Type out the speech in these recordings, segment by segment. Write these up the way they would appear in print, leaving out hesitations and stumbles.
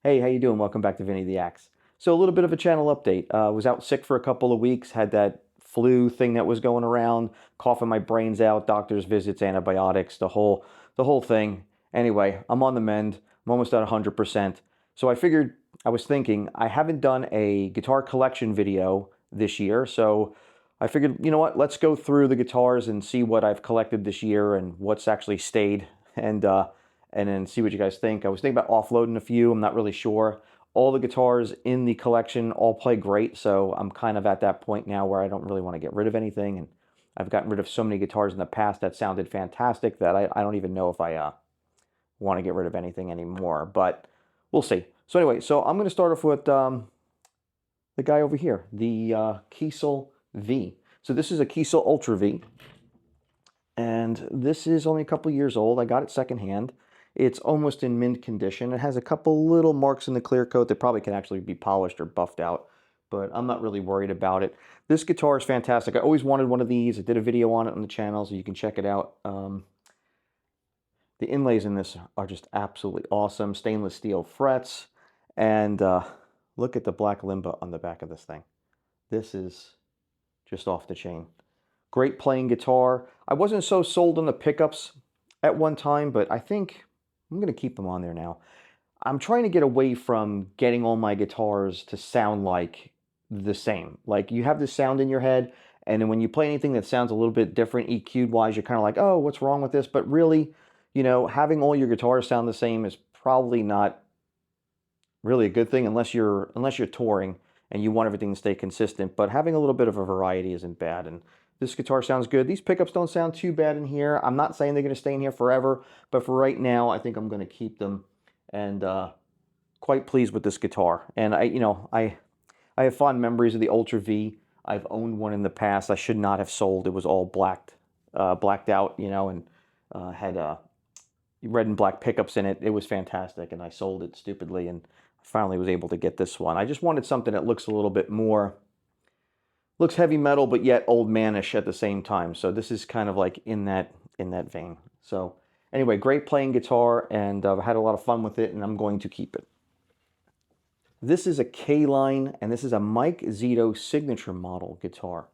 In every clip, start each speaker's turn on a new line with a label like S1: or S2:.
S1: Hey, how you doing? Welcome back to Vinny the Axe. So a little bit of a channel update. Was out sick for a couple of weeks, had that flu thing that was going around, coughing my brains out, doctor's visits, antibiotics, the whole thing. Anyway, I'm on the mend. I'm almost at 100%. So I was thinking, I haven't done a guitar collection video this year, so I figured, you know what? Let's go through the guitars and see what I've collected this year and what's actually stayed. And then see what you guys think. I was thinking about offloading a few. I'm not really sure. All the guitars in the collection all play great, so I'm kind of at that point now where I don't really want to get rid of anything. And I've gotten rid of so many guitars in the past that sounded fantastic that I don't even know if I want to get rid of anything anymore. But we'll see. So anyway, so I'm going to start off with the guy over here, the Kiesel V. So this is a Kiesel Ultra V, and this is only a couple years old. I got it secondhand. It's almost in mint condition. It has a couple little marks in the clear coat that probably can actually be polished or buffed out, but I'm not really worried about it. This guitar is fantastic. I always wanted one of these. I did a video on it on the channel, so you can check it out. The inlays in this are just absolutely awesome. Stainless steel frets, and look at the black limba on the back of this thing. This is just off the chain. Great playing guitar. I wasn't so sold on the pickups at one time, but I think I'm going to keep them on there now. I'm trying to get away from getting all my guitars to sound like the same. Like you have this sound in your head, and then when you play anything that sounds a little bit different EQ'd wise, you're kind of like, oh, what's wrong with this? But really, having all your guitars sound the same is probably not really a good thing unless you're touring and you want everything to stay consistent. But having a little bit of a variety isn't bad. And this guitar sounds good. These pickups don't sound too bad in here. I'm not saying they're going to stay in here forever, but for right now, I think I'm going to keep them. And quite pleased with this guitar. And I have fond memories of the Ultra V. I've owned one in the past. I should not have sold. It was all blacked out, and had red and black pickups in it. It was fantastic, and I sold it stupidly, and finally was able to get this one. I just wanted something that looks a little bit more, looks heavy metal, but yet old manish at the same time. So this is kind of like in that vein. So anyway, great playing guitar, and I've had a lot of fun with it, and I'm going to keep it. This is a K-Line, and this is a Mike Zito signature model guitar.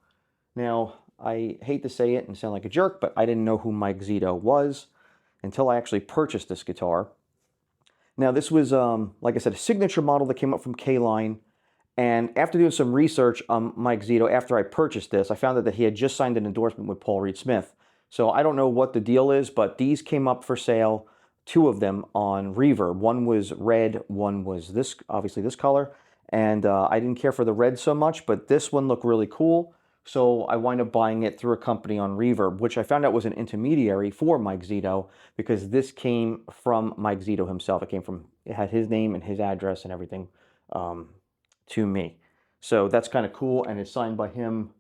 S1: Now, I hate to say it and sound like a jerk, but I didn't know who Mike Zito was until I actually purchased this guitar. Now, this was, like I said, a signature model that came up from K-Line. And after doing some research on Mike Zito, after I purchased this, I found out that he had just signed an endorsement with Paul Reed Smith. So I don't know what the deal is, but these came up for sale, two of them on Reverb. One was red, one was this, obviously this color. And I didn't care for the red so much, but this one looked really cool. So I wind up buying it through a company on Reverb, which I found out was an intermediary for Mike Zito, because this came from Mike Zito himself. It had his name and his address and everything to me. So that's kind of cool, and it's signed by him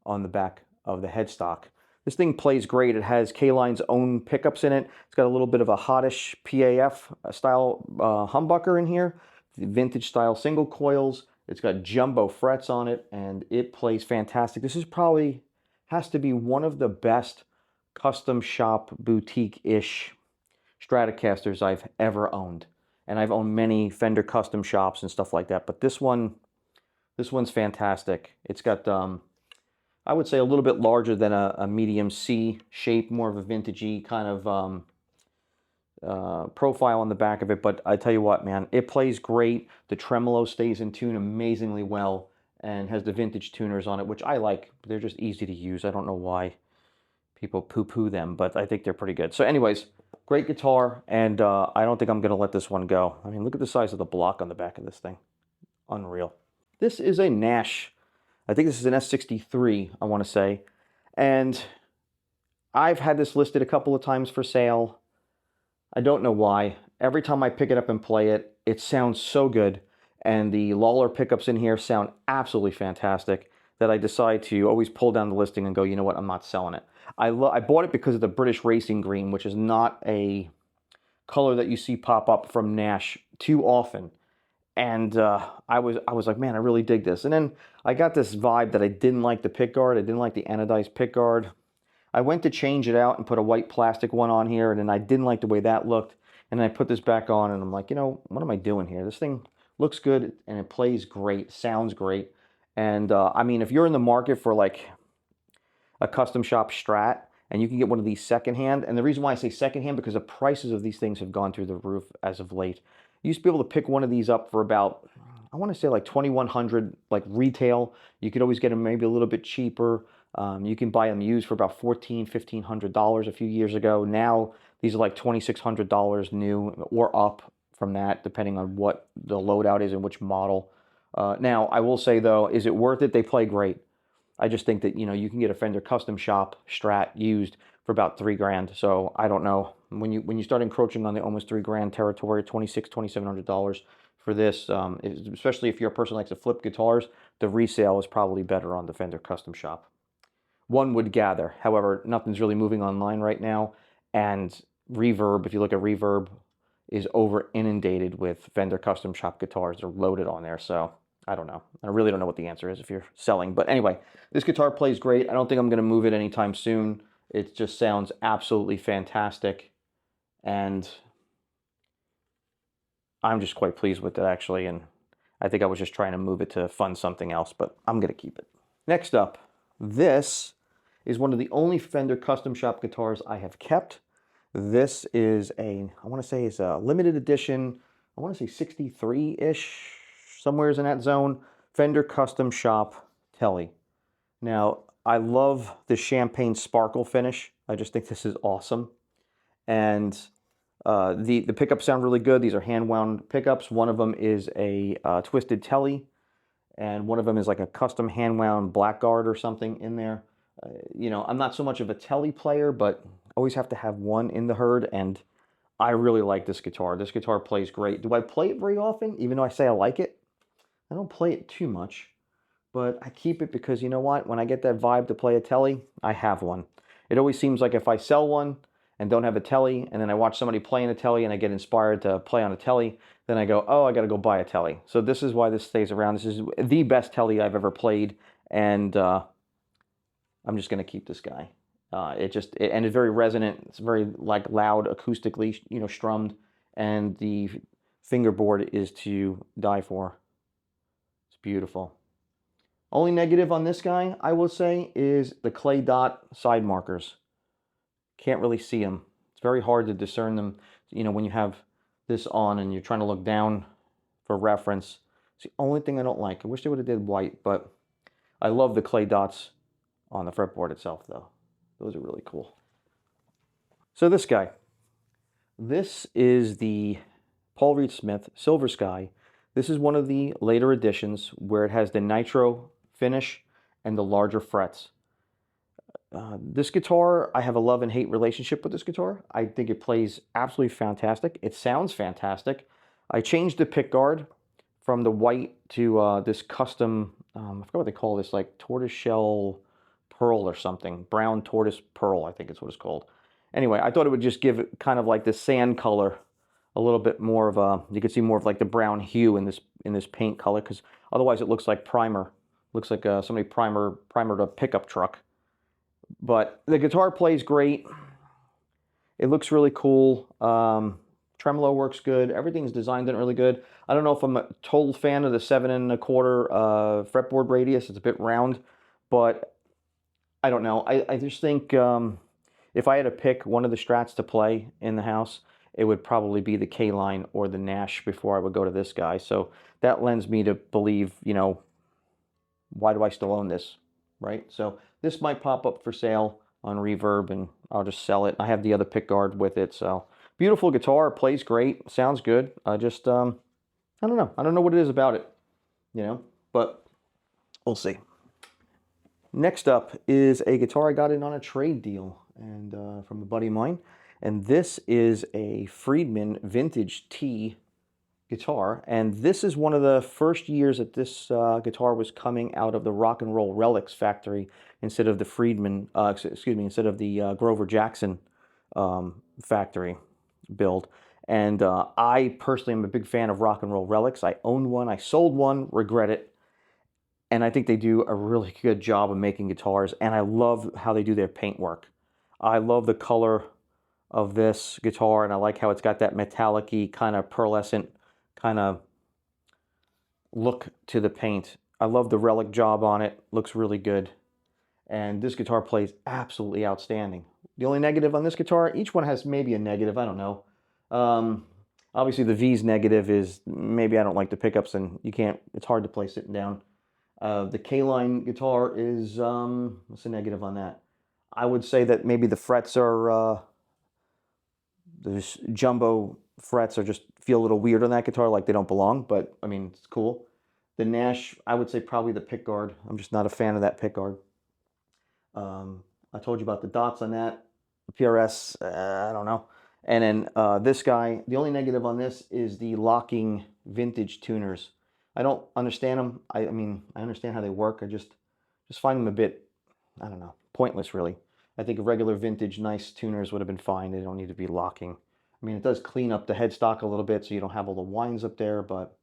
S1: on the back of the headstock. This thing plays great. It has K-Line's own pickups in it. It's got a little bit of a hottish PAF style humbucker in here, vintage style single coils. It's got jumbo frets on it, and it plays fantastic. This is probably, has to be one of the best custom shop boutique-ish Stratocasters I've ever owned. And I've owned many Fender custom shops and stuff like that, but this one's fantastic. It's got, I would say, a little bit larger than a medium C shape, more of a vintagey kind of profile on the back of it. But I tell you what, man, it plays great. The tremolo stays in tune amazingly well and has the vintage tuners on it, which I like. They're just easy to use. I don't know why people poo-poo them, but I think they're pretty good. So anyways, great guitar, and I don't think I'm going to let this one go. I mean, look at the size of the block on the back of this thing. Unreal. This is a Nash. I think this is an S63, I want to say. And I've had this listed a couple of times for sale. I don't know why. Every time I pick it up and play it, it sounds so good. And the Lawler pickups in here sound absolutely fantastic that I decide to always pull down the listing and go, you know what, I'm not selling it. I bought it because of the British Racing Green, which is not a color that you see pop up from Nash too often. And I was like, man, I really dig this. And then I got this vibe that I didn't like the pickguard. I didn't like the anodized pickguard. I went to change it out and put a white plastic one on here, and then I didn't like the way that looked. And I put this back on and I'm like, you know, what am I doing here? This thing looks good and it plays great, sounds great. And I mean, if you're in the market for like a custom shop Strat and you can get one of these secondhand, and the reason why I say secondhand, because the prices of these things have gone through the roof as of late. You used to be able to pick one of these up for about, I want to say like 2,100, like retail. You could always get them maybe a little bit cheaper. You can buy them used for about $1,500 a few years ago. Now these are like $2,600 new or up from that, depending on what the loadout is and which model. Now I will say though, is it worth it? They play great. I just think that, you know, you can get a Fender Custom Shop Strat used for about 3 grand. So I don't know, when you start encroaching on the almost 3 grand territory, $2,700 for this, especially if you're a person who likes to flip guitars, the resale is probably better on the Fender Custom Shop. One would gather. However, nothing's really moving online right now, and Reverb, if you look at Reverb, is over inundated with Fender Custom Shop guitars. They're loaded on there, so I don't know. I really don't know what the answer is if you're selling. But anyway, this guitar plays great. I don't think I'm going to move it anytime soon. It just sounds absolutely fantastic. And I'm just quite pleased with it, actually. And I think I was just trying to move it to fund something else, but I'm going to keep it. Next up, this is one of the only Fender Custom Shop guitars I have kept. This is I want to say it's a limited edition, I want to say 63-ish, somewhere's in that zone, Fender Custom Shop Tele. Now, I love the champagne sparkle finish. I just think this is awesome. And the pickups sound really good. These are hand-wound pickups. One of them is a twisted Tele, and one of them is like a custom hand-wound Blackguard or something in there. You know, I'm not so much of a Tele player, but always have to have one in the herd, and I really like this guitar. This guitar plays great. Do I play it very often, even though I say I like it? I don't play it too much, but I keep it because, you know what? When I get that vibe to play a Tele, I have one. It always seems like if I sell one and don't have a Tele, and then I watch somebody playing a Tele and I get inspired to play on a Tele, then I go, oh, I got to go buy a Tele. So this is why this stays around. This is the best Tele I've ever played, and I'm just going to keep this guy. And it's very resonant. It's very like loud acoustically, you know, strummed, and the fingerboard is to die for. It's beautiful. Only negative on this guy, I will say, is the clay dot side markers. Can't really see them. It's very hard to discern them, you know, when you have this on and you're trying to look down for reference. It's the only thing I don't like. I wish they would have did white, but I love the clay dots on the fretboard itself, though. Those are really cool. So this guy. This is the Paul Reed Smith Silver Sky. This is one of the later editions where it has the nitro finish and the larger frets. This guitar, I have a love and hate relationship with this guitar. I think it plays absolutely fantastic. It sounds fantastic. I changed the pickguard from the white to this custom, I forgot what they call this, like tortoiseshell pearl or something. Brown tortoise pearl, I think it's what it's called. Anyway, I thought it would just give it kind of like the sand color a little bit more of a, you can see more of like the brown hue in this paint color, because otherwise it looks like primer. Looks like somebody primered a pickup truck. But the guitar plays great. It looks really cool. Tremolo works good. Everything's designed in really good. I don't know if I'm a total fan of the 7 1/4 fretboard radius. It's a bit round, but I don't know. I just think if I had to pick one of the Strats to play in the house, it would probably be the K-Line or the Nash before I would go to this guy. So that lends me to believe, you know, why do I still own this, right? So this might pop up for sale on Reverb, and I'll just sell it. I have the other pickguard with it, so beautiful guitar, plays great, sounds good. I just, I don't know. I don't know what it is about it, you know, but we'll see. Next up is a guitar I got in on a trade deal and from a buddy of mine, and this is a Friedman Vintage T guitar, and this is one of the first years that this guitar was coming out of the Rock and Roll Relics factory instead of the Friedman, instead of the Grover Jackson factory build. And I personally am a big fan of Rock and Roll Relics. I owned one, I sold one, regret it. And I think they do a really good job of making guitars, and I love how they do their paint work. I love the color of this guitar, and I like how it's got that metallic-y kind of pearlescent kind of look to the paint. I love the relic job on it. Looks really good. And this guitar plays absolutely outstanding. The only negative on this guitar, each one has maybe a negative, I don't know. Obviously the V's negative is maybe I don't like the pickups and you can't, it's hard to play sitting down. The K-line guitar is, what's the negative on that? I would say that maybe the frets are, the jumbo frets are just feel a little weird on that guitar, like they don't belong, but I mean, it's cool. The Nash, I would say probably the pickguard. I'm just not a fan of that pickguard. I told you about the dots on that. The PRS, I don't know. And then this guy, the only negative on this is the locking vintage tuners. I don't understand them. I mean, I understand how they work. I just find them a bit, I don't know, pointless really. I think regular vintage nice tuners would have been fine. They don't need to be locking. I mean, it does clean up the headstock a little bit so you don't have all the winds up there, but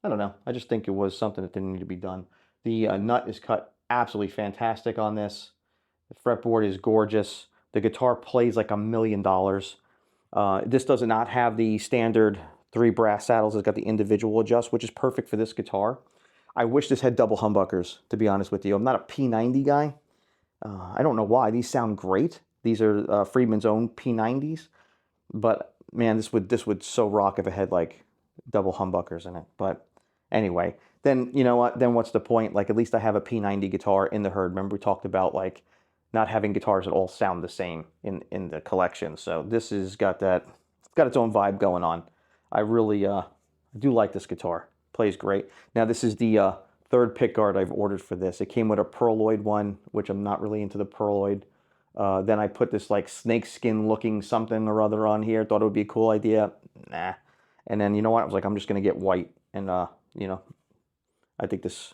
S1: I don't know. I just think it was something that didn't need to be done. The nut is cut absolutely fantastic on this. The fretboard is gorgeous. The guitar plays like $1 million. This does not have the standard 3 brass saddles. It's got the individual adjust, which is perfect for this guitar. I wish this had double humbuckers, to be honest with you. I'm not a P90 guy. I don't know why. These sound great. These are Friedman's own P90s. But man, this would so rock if it had like double humbuckers in it. But anyway, then you know what? Then what's the point? Like at least I have a P90 guitar in the herd. Remember we talked about like not having guitars that all sound the same in the collection. So this has got that, it's got its own vibe going on. I really do like this guitar. Plays great. Now this is the third pickguard I've ordered for this. It came with a pearloid one, which I'm not really into the pearloid. Then I put this like snakeskin looking something or other on here. Thought it would be a cool idea. Nah. And then you know what? I was like, I'm just gonna get white, and you know, I think this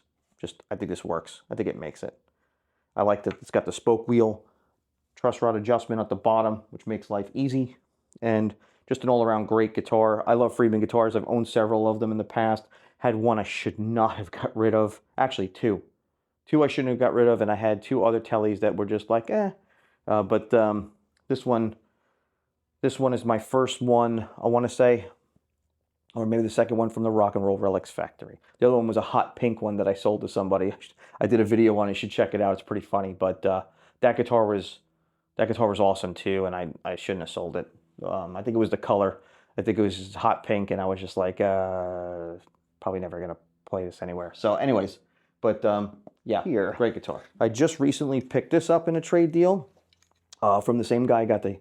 S1: works. I think it makes it. I like that it's got the spoke wheel, truss rod adjustment at the bottom, which makes life easy, and just an all-around great guitar. I love Friedman guitars. I've owned several of them in the past. Had one I should not have got rid of. Actually, two. Two I shouldn't have got rid of, and I had 2 other Tellys that were just like, eh. But this one is my first one, I want to say, or maybe the second one from the Rock and Roll Relics factory. The other one was a hot pink one that I sold to somebody. I did a video on it. You should check it out. It's pretty funny. But that guitar was awesome too, and I shouldn't have sold it. I think it was the color. I think it was hot pink, and I was just like, probably never gonna play this anywhere. So, anyways, but yeah, here, great guitar. I just recently picked this up in a trade deal from the same guy I got the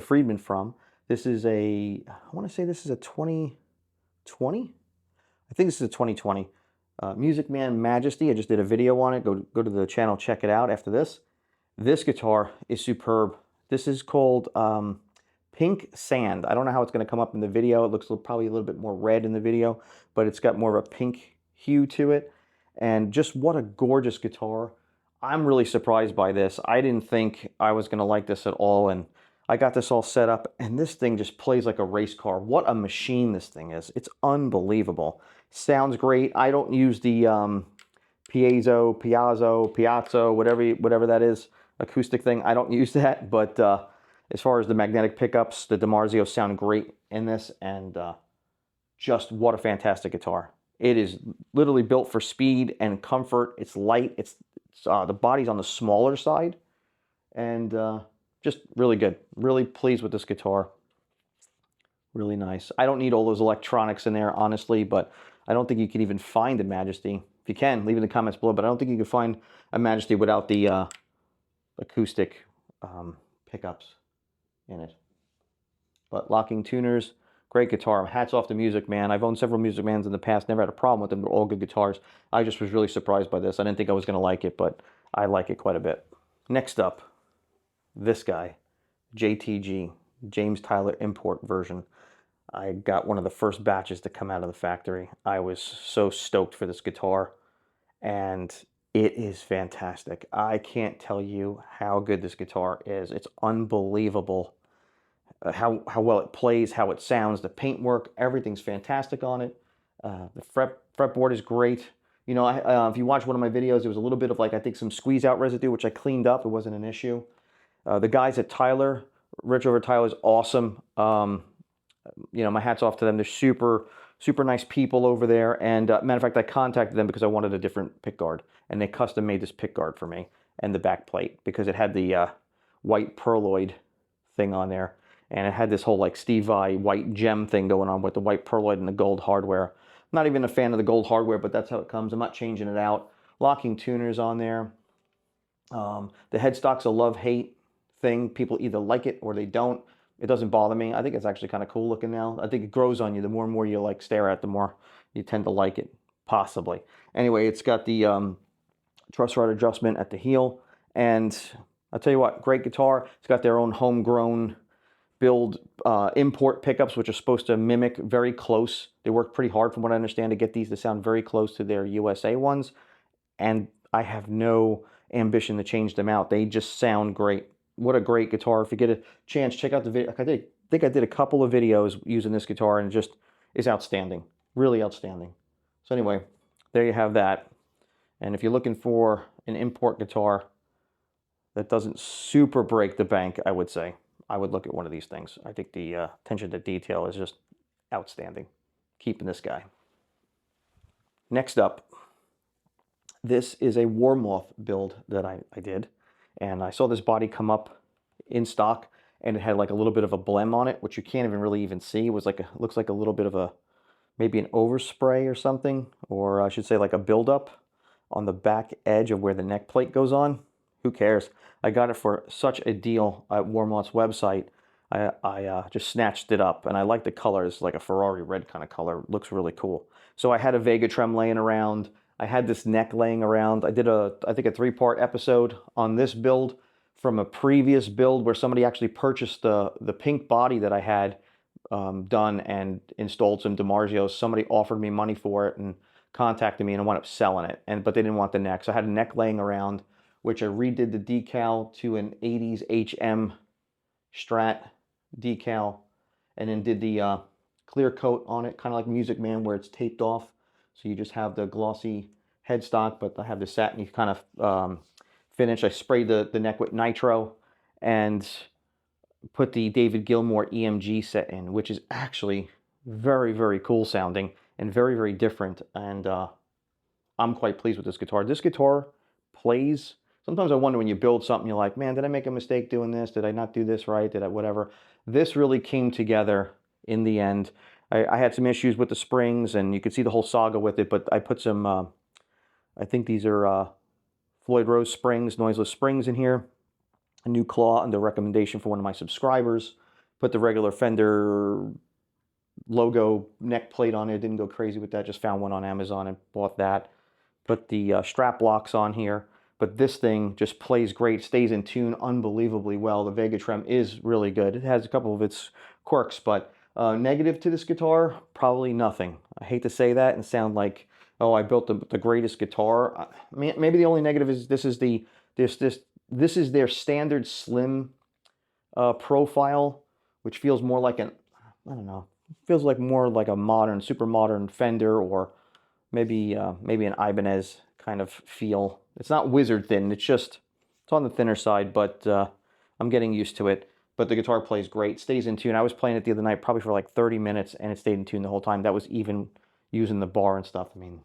S1: Friedman from. This is I want to say this is a 2020. I think this is a 2020 Music Man Majesty. I just did a video on it. Go to the channel, check it out after this. This guitar is superb. This is called Pink Sand. I don't know how it's going to come up in the video. It looks probably a little bit more red in the video, but it's got more of a pink hue to it. And just what a gorgeous guitar. I'm really surprised by this. I didn't think I was going to like this at all, and I got this all set up, and this thing just plays like a race car. What a machine this thing is. It's unbelievable. Sounds great. I don't use the Piazzo, whatever that is, acoustic thing. I don't use that, but as far as the magnetic pickups, the DiMarzio sound great in this, and just what a fantastic guitar. It is literally built for speed and comfort. It's light. It's the body's on the smaller side, and just really good. Really pleased with this guitar. Really nice. I don't need all those electronics in there, honestly, but I don't think you can even find a Majesty. If you can, leave it in the comments below, but I don't think you can find a Majesty without the acoustic pickups in it. But locking tuners, great guitar. Hats off to Music Man. I've owned several Music Mans in the past, never had a problem with them. They're all good guitars. I just was really surprised by this. I didn't think I was going to like it, but I like it quite a bit. Next up, this guy, JTG, James Tyler Import version. I got one of the first batches to come out of the factory. I was so stoked for this guitar, and it is fantastic. I can't tell you how good this guitar is. It's unbelievable how well it plays, how it sounds, the paintwork, everything's fantastic on it. The fretboard is great. You know, if you watch one of my videos, there was a little bit of like, I think some squeeze out residue, which I cleaned up. It wasn't an issue. The guys at Tyler Rich over Tyler is awesome. You know, my hat's off to them. They're super, super nice people over there. And matter of fact, I contacted them because I wanted a different pick guard, and they custom made this pick guard for me and the back plate because it had the white perloid thing on there, and it had this whole like Steve Vai white gem thing going on with the white perloid and the gold hardware. I'm not even a fan of the gold hardware, but that's how it comes. I'm not changing it out. Locking tuners on there. The headstock's a love-hate thing. People either like it or they don't. It doesn't bother me. I think it's actually kind of cool looking now. I think it grows on you. The more and more you like stare at, the more you tend to like it, possibly. Anyway, it's got the truss rod adjustment at the heel. And I'll tell you what, great guitar. It's got their own homegrown build import pickups, which are supposed to mimic very close. They work pretty hard, from what I understand, to get these to sound very close to their USA ones. And I have no ambition to change them out. They just sound great. What a great guitar. If you get a chance, check out the video. I think I did a couple of videos using this guitar, and it just is outstanding. Really outstanding. So anyway, there you have that. And if you're looking for an import guitar that doesn't super break the bank, I would say, I would look at one of these things. I think the attention to detail is just outstanding. Keeping this guy. Next up, this is a Warmoth build that I did. And I saw this body come up in stock, and it had like a little bit of a blem on it, which you can't even see. It was like looks like a little bit of a, maybe an overspray or something, or I should say like a buildup on the back edge of where the neck plate goes on. Who cares? I got it for such a deal at Warmoth's website. I just snatched it up, and I like the color. It's like a Ferrari red kind of color. It looks really cool. So I had a Vega Trem laying around. I had this neck laying around. I did I think a 3-part episode on this build from a previous build where somebody actually purchased the pink body that I had done and installed some DiMarzios. Somebody offered me money for it and contacted me, and I wound up selling it. But they didn't want the neck, so I had a neck laying around, which I redid the decal to an 80s HM Strat decal, and then did the clear coat on it, kind of like Music Man, where it's taped off. So you just have the glossy headstock, but I have the satiny kind of finish. I sprayed the neck with nitro and put the David Gilmour EMG set in, which is actually very, very cool sounding and very, very different. And I'm quite pleased with this guitar. This guitar plays. Sometimes I wonder when you build something, you're like, man, did I make a mistake doing this? Did I not do this right? Did I whatever? This really came together in the end. I had some issues with the springs, and you could see the whole saga with it, but I put some, I think these are Floyd Rose springs, noiseless springs in here. A new claw under recommendation for one of my subscribers. Put the regular Fender logo neck plate on it. Didn't go crazy with that. Just found one on Amazon and bought that. Put the strap locks on here. But this thing just plays great, stays in tune unbelievably well. The Vega Trem is really good. It has a couple of its quirks, but negative to this guitar, probably nothing. I hate to say that and sound like, oh, I built the greatest guitar. Maybe the only negative is this is their standard slim profile, which feels more like an, I don't know, feels like more like a modern, super modern Fender, or maybe an Ibanez kind of feel. It's not wizard thin. It's on the thinner side, but I'm getting used to it. But the guitar plays great, stays in tune. I was playing it the other night, probably for like 30 minutes, and it stayed in tune the whole time. That was even using the bar and stuff. I mean,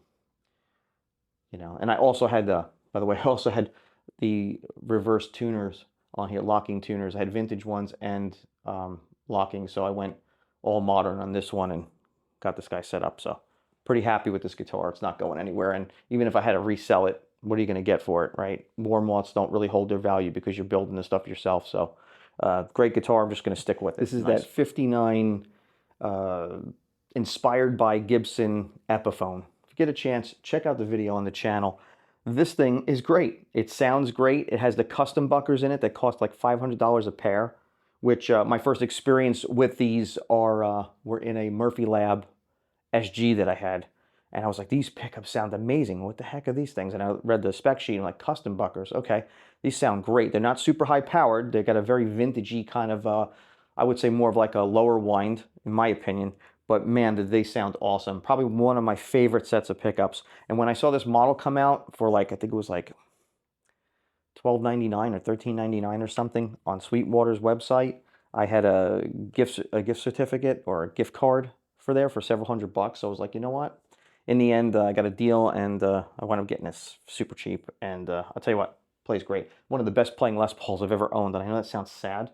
S1: you know. And I also had by the way, I also had the reverse tuners on here, locking tuners. I had vintage ones and locking, so I went all modern on this one and got this guy set up. So pretty happy with this guitar. It's not going anywhere, and even if I had to resell it, what are you going to get for it, right? Warmoths don't really hold their value because you're building this stuff yourself. So great guitar. I'm just going to stick with it. This is nice. That 59 inspired by Gibson Epiphone. If you get a chance, check out the video on the channel. This thing is great. It sounds great. It has the custom buckers in it that cost like $500 a pair, which my first experience with these were in a Murphy Lab SG that I had. And I was like, these pickups sound amazing. What the heck are these things? And I read the spec sheet and I'm like, custom buckers. Okay, these sound great. They're not super high powered. They've got a very vintagey kind of, I would say more of like a lower wind, in my opinion. But man, did they sound awesome. Probably one of my favorite sets of pickups. And when I saw this model come out for like, I think it was like $12.99 or $13.99 or something on Sweetwater's website, I had a gift certificate or a gift card for there for several $100. So I was like, you know what? In the end, I got a deal, and I wound up getting this super cheap. And I'll tell you what, plays great. One of the best playing Les Pauls I've ever owned. And I know that sounds sad.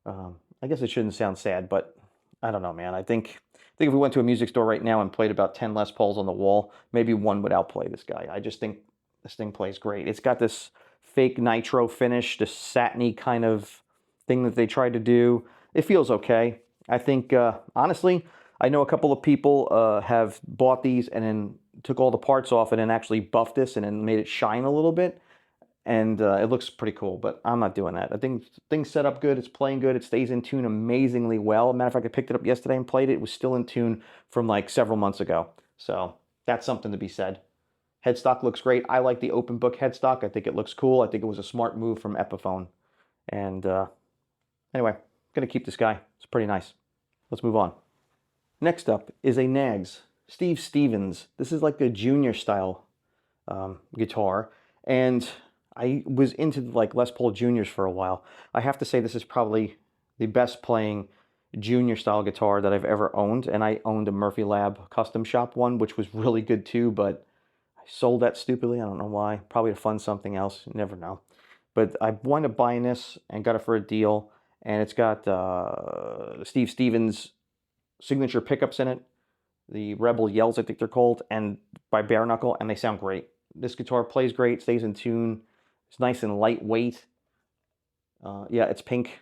S1: I guess it shouldn't sound sad, but I don't know, man. I think if we went to a music store right now and played about 10 Les Pauls on the wall, maybe one would outplay this guy. I just think this thing plays great. It's got this fake nitro finish, this satiny kind of thing that they tried to do. It feels okay. I think, honestly, I know a couple of people have bought these and then took all the parts off and then actually buffed this and then made it shine a little bit. And it looks pretty cool, but I'm not doing that. I think things set up good. It's playing good. It stays in tune amazingly well. Matter of fact, I picked it up yesterday and played it. It was still in tune from like several months ago. So that's something to be said. Headstock looks great. I like the open book headstock. I think it looks cool. I think it was a smart move from Epiphone. And anyway, going to keep this guy. It's pretty nice. Let's move on. Next up is a Nags. Steve Stevens. This is like a junior style guitar. And I was into like Les Paul Juniors for a while. I have to say this is probably the best playing junior style guitar that I've ever owned. And I owned a Murphy Lab custom shop one, which was really good too, but I sold that stupidly. I don't know why. Probably to fund something else. You never know. But I wound up buying this and got it for a deal. And it's got Steve Stevens signature pickups in it. The Rebel Yells, I think they're called, and by Bare Knuckle, and they sound great. This guitar plays great, stays in tune. It's nice and lightweight. Yeah, it's pink.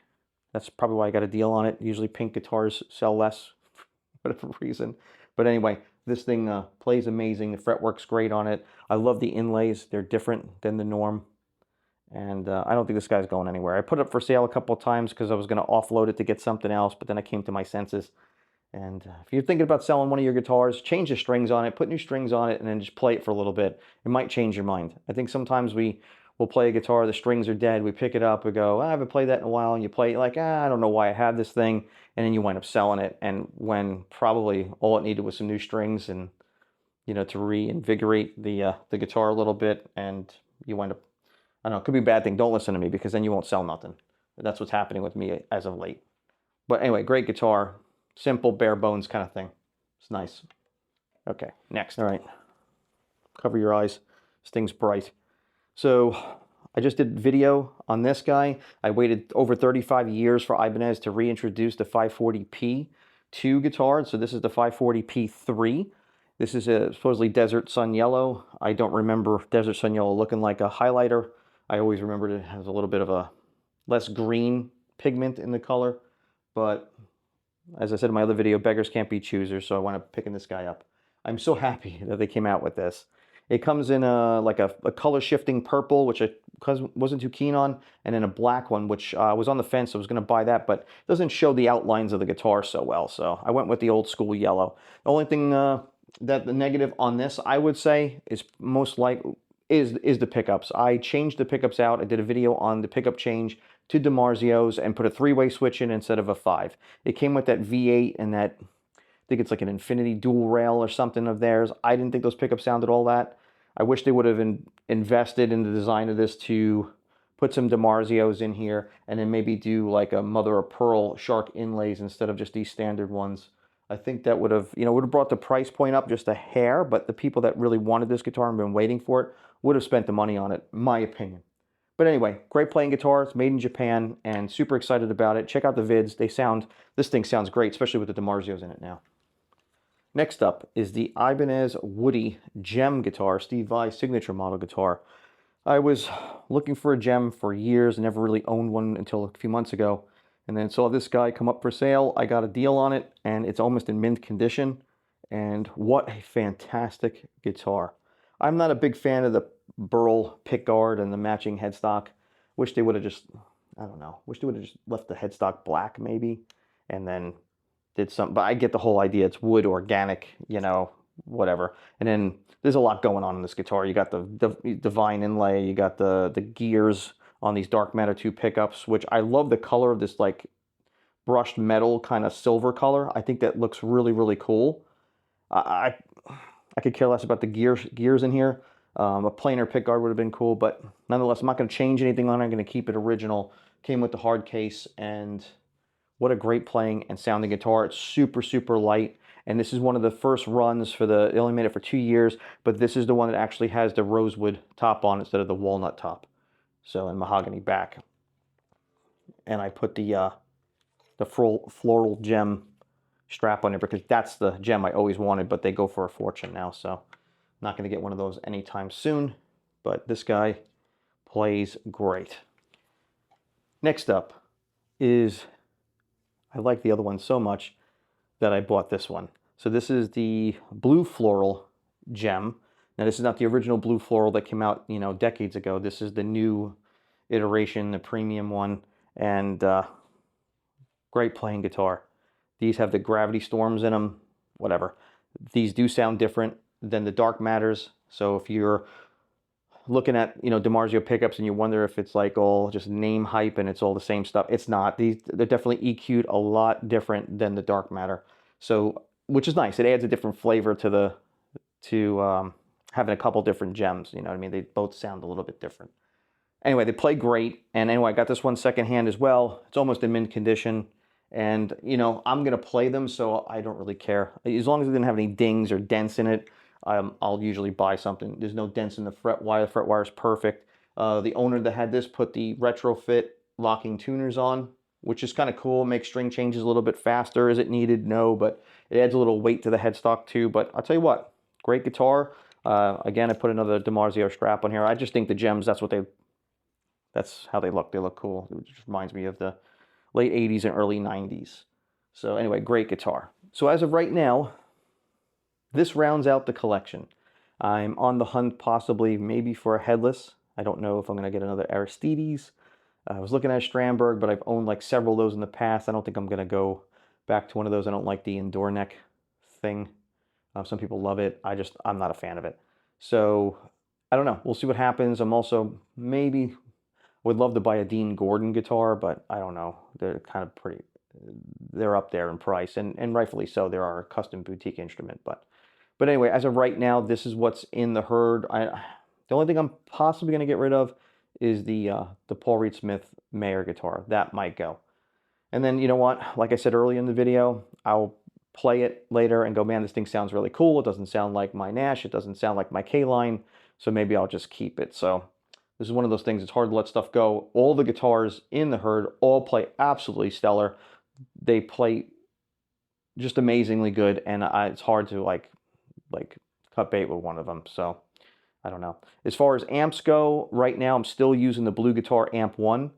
S1: That's probably why I got a deal on it. Usually pink guitars sell less for whatever reason. But anyway, this thing plays amazing. The fretwork's great on it. I love the inlays. They're different than the norm. And I don't think this guy's going anywhere. I put it up for sale a couple of times because I was going to offload it to get something else, but then I came to my senses. And if you're thinking about selling one of your guitars, change the strings on it, put new strings on it, and then just play it for a little bit. It might change your mind. I think sometimes we'll play a guitar, the strings are dead, we pick it up, we go, I haven't played that in a while, and you play it like, I don't know why I have this thing, and then you wind up selling it, and when probably all it needed was some new strings and, you know, to reinvigorate the guitar a little bit, and you wind up, I don't know, it could be a bad thing. Don't listen to me because then you won't sell nothing. That's what's happening with me as of late. But anyway, great guitar. Simple, bare bones kind of thing. It's nice. Okay, next. All right. Cover your eyes. This thing's bright. So I just did video on this guy. I waited over 35 years for Ibanez to reintroduce the 540p2 guitar. So this is the 540p3. This is a supposedly Desert Sun Yellow. I don't remember Desert Sun Yellow looking like a highlighter. I always remembered it has a little bit of a less green pigment in the color, but as I said in my other video, beggars can't be choosers, so I wound up picking this guy up. I'm so happy that they came out with this. It comes in like a color shifting purple, which I wasn't too keen on, and then a black one, which I was on the fence. I was going to buy that, but it doesn't show the outlines of the guitar so well, so I went with the old school yellow. The only thing that the negative on this, I would say, is most likely is the pickups. I changed the pickups out. I did a video on the pickup change to DiMarzio's and put a 3-way switch in instead of a 5. It came with that V8 and that, I think it's like an Infinity dual rail or something of theirs. I didn't think those pickups sounded all that. I wish they would have invested in the design of this to put some DiMarzio's in here and then maybe do like a mother of pearl shark inlays instead of just these standard ones. I think that would have, would have brought the price point up just a hair, but the people that really wanted this guitar and been waiting for it would have spent the money on it, my opinion. But anyway, great playing guitar. It's made in Japan and super excited about it. Check out the vids. This thing sounds great, especially with the DiMarzio's in it now. Next up is the Ibanez Woody Gem guitar, Steve Vai signature model guitar. I was looking for a Gem for years and never really owned one until a few months ago. And then saw this guy come up for sale. I got a deal on it and it's almost in mint condition. And what a fantastic guitar. I'm not a big fan of the burl pickguard and the matching headstock. Wish they would have just, I don't know, wish they would have just left the headstock black maybe and then did something. But I get the whole idea. It's wood, organic, whatever. And then there's a lot going on in this guitar. You got the Divine inlay, you got the gears on these Dark Matter 2 pickups, which I love the color of this like brushed metal kind of silver color. I think that looks really, really cool. I could care less about the gears in here. A plainer pickguard would have been cool, but nonetheless, I'm not going to change anything on it. I'm going to keep it original. Came with the hard case and What a great playing and sounding guitar. It's super, super light. And this is one of the first runs for they only made it for 2 years, but this is the one that actually has the rosewood top on instead of the walnut top. So, and mahogany back. And I put the floral gem strap on it because that's the gem I always wanted, but they go for a fortune now. So, not going to get one of those anytime soon. But this guy plays great. Next up is, I like the other one so much that I bought this one. So this is the blue floral gem. Now this is not the original blue floral that came out, decades ago. This is the new iteration, the premium one, and great playing guitar. These have the Gravity Storms in them, whatever. These do sound different than the Dark Matters. So if you're looking at, DiMarzio pickups and you wonder if it's like all just name hype and it's all the same stuff, it's not. They're definitely EQ'd a lot different than the Dark Matter. So, which is nice. It adds a different flavor to having a couple different gems. You know what I mean? They both sound a little bit different. Anyway, they play great. And anyway, I got this one secondhand as well. It's almost in mint condition. And, I'm going to play them, so I don't really care. As long as it didn't have any dings or dents in it, I'll usually buy something. There's no dents in the fret wire. The fret wire is perfect. The owner that had this put the retrofit locking tuners on, which is kind of cool. Makes string changes a little bit faster. Is it needed? No, but it adds a little weight to the headstock too. But I'll tell you what, great guitar. Again, I put another DiMarzio strap on here. I just think the gems, that's how they look. They look cool. It just reminds me of the late 80s and early 90s. So anyway, great guitar. So as of right now, this rounds out the collection. I'm on the hunt possibly maybe for a headless. I don't know if I'm going to get another Aristides. I was looking at a Strandberg, but I've owned like several of those in the past. I don't think I'm going to go back to one of those. I don't like the indoor neck thing. Some people love it. I'm not a fan of it. So I don't know. We'll see what happens. I'm also maybe would love to buy a Dean Gordon guitar, but I don't know. They're kind of pretty, they're up there in price, and rightfully so. They are a custom boutique instrument. But anyway, as of right now, this is what's in the herd. The only thing I'm possibly going to get rid of is the Paul Reed Smith Mayer guitar. That might go. And then, you know what? Like I said earlier in the video, I'll play it later and go, man, this thing sounds really cool. It doesn't sound like my Nash. It doesn't sound like my K-Line. So maybe I'll just keep it. So this is one of those things. It's hard to let stuff go. All the guitars in the herd all play absolutely stellar. They play just amazingly good, and it's hard to like cut bait with one of them. So I don't know. As far as amps go, right now I'm still using the Blue Guitar Amp 1,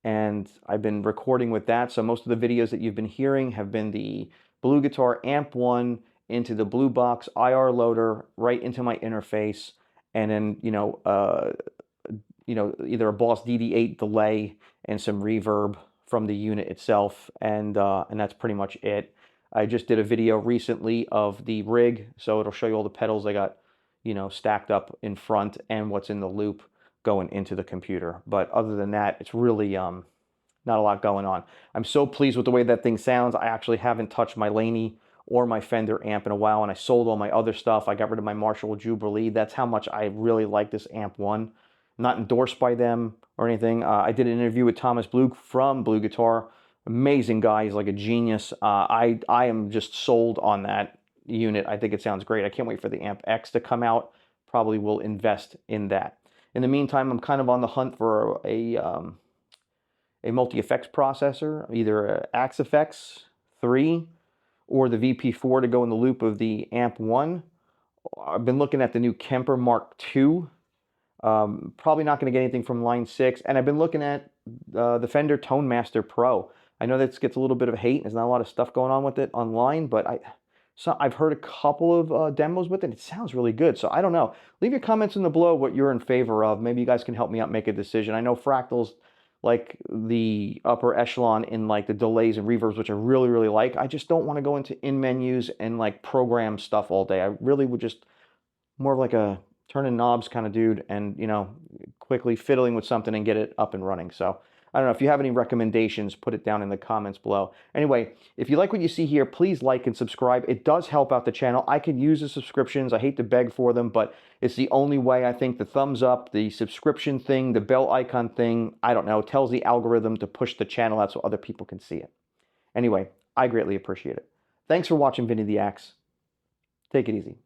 S1: and I've been recording with that. So most of the videos that you've been hearing have been the Blue Guitar Amp 1 into the Blue Box IR loader right into my interface, and then either a Boss DD8 delay and some reverb from the unit itself, and that's pretty much it. I just did a video recently of the rig, so it'll show you all the pedals I got, stacked up in front and what's in the loop going into the computer. But other than that, it's really not a lot going on. I'm so pleased with the way that thing sounds. I actually haven't touched my Laney or my Fender amp in a while, and I sold all my other stuff. I got rid of my Marshall Jubilee. That's how much I really like this Amp 1. I'm not endorsed by them or anything. I did an interview with Thomas Blue from Blue Guitar. Amazing guy. He's like a genius. I am just sold on that unit. I think it sounds great. I can't wait for the Amp X to come out. Probably will invest in that. In the meantime, I'm kind of on the hunt for a multi-effects processor, either a Axe FX 3 or the VP4 to go in the loop of the Amp 1. I've been looking at the new Kemper Mark II. Probably not going to get anything from Line 6. And I've been looking at the Fender Tone Master Pro. I know that gets a little bit of hate. There's not a lot of stuff going on with it online, but I've heard a couple of demos with it. It sounds really good. So I don't know. Leave your comments in the below what you're in favor of. Maybe you guys can help me out make a decision. I know Fractal's like the upper echelon in like the delays and reverbs, which I really, really like. I just don't want to go into in menus and like program stuff all day. I really would just more of like a turning knobs kind of dude, and quickly fiddling with something and get it up and running. So I don't know, if you have any recommendations, put it down in the comments below. Anyway, if you like what you see here, please like and subscribe. It does help out the channel. I could use the subscriptions. I hate to beg for them, but it's the only way. I think the thumbs up, the subscription thing, the bell icon thing, I don't know, tells the algorithm to push the channel out so other people can see it. Anyway, I greatly appreciate it. Thanks for watching Vinny the Axe. Take it easy.